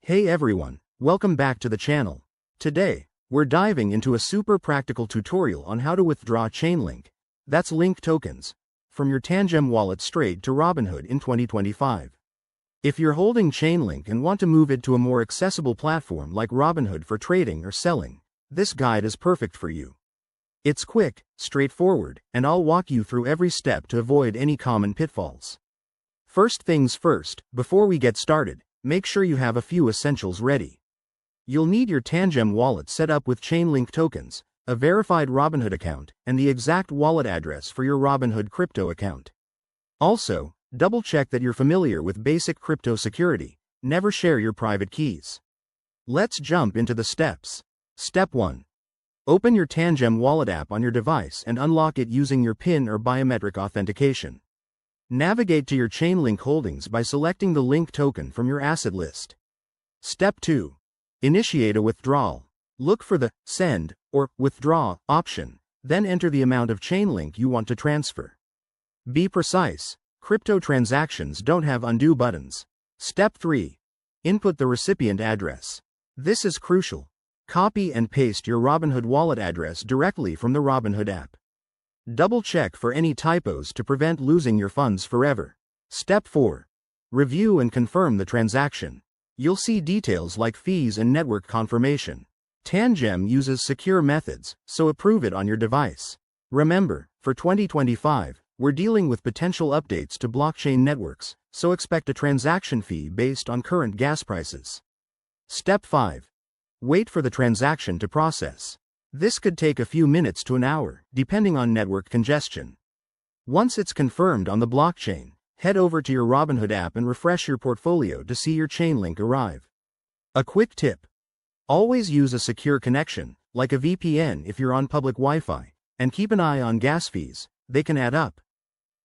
Hey everyone, welcome back to the channel. Today, we're diving into a super practical tutorial on how to withdraw Chainlink, that's Link tokens, from your Tangem wallet straight to Robinhood in 2025. If you're holding Chainlink and want to move it to a more accessible platform like Robinhood for trading or selling, this guide is perfect for you. It's quick, straightforward, and I'll walk you through every step to avoid any common pitfalls. First things first, before we get started, make sure you have a few essentials ready. You'll need your Tangem wallet set up with Chainlink tokens, a verified Robinhood account, and the exact wallet address for your Robinhood crypto account. Also, double-check that you're familiar with basic crypto security. Never share your private keys. Let's jump into the steps. Step 1. Open your Tangem wallet app on your device and unlock it using your PIN or biometric authentication. Navigate to your Chainlink holdings by selecting the Link token from your asset list. Step 2. Initiate a withdrawal. Look for the Send or Withdraw option, then enter the amount of Chainlink you want to transfer. Be precise. Crypto transactions don't have undo buttons. Step 3. Input the recipient address. This is crucial. Copy and paste your Robinhood wallet address directly from the Robinhood app. Double-check for any typos to prevent losing your funds forever. Step 4. Review and confirm the transaction. You'll see details like fees and network confirmation. Tangem uses secure methods, so approve it on your device. Remember, for 2025, we're dealing with potential updates to blockchain networks, so expect a transaction fee based on current gas prices. Step 5. Wait for the transaction to process. This could take a few minutes to an hour, depending on network congestion. Once it's confirmed on the blockchain, head over to your Robinhood app and refresh your portfolio to see your Chainlink arrive. A quick tip. Always use a secure connection, like a VPN if you're on public Wi-Fi, and keep an eye on gas fees, they can add up.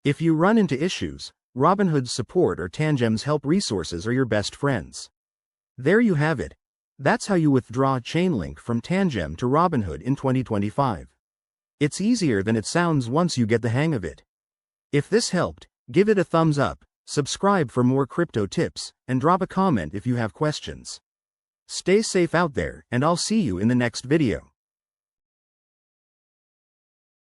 If you run into issues, Robinhood's support or Tangem's help resources are your best friends. There you have it. That's how you withdraw Chainlink from Tangem to Robinhood in 2025. It's easier than it sounds once you get the hang of it. If this helped, give it a thumbs up, subscribe for more crypto tips, and drop a comment if you have questions. Stay safe out there, and I'll see you in the next video.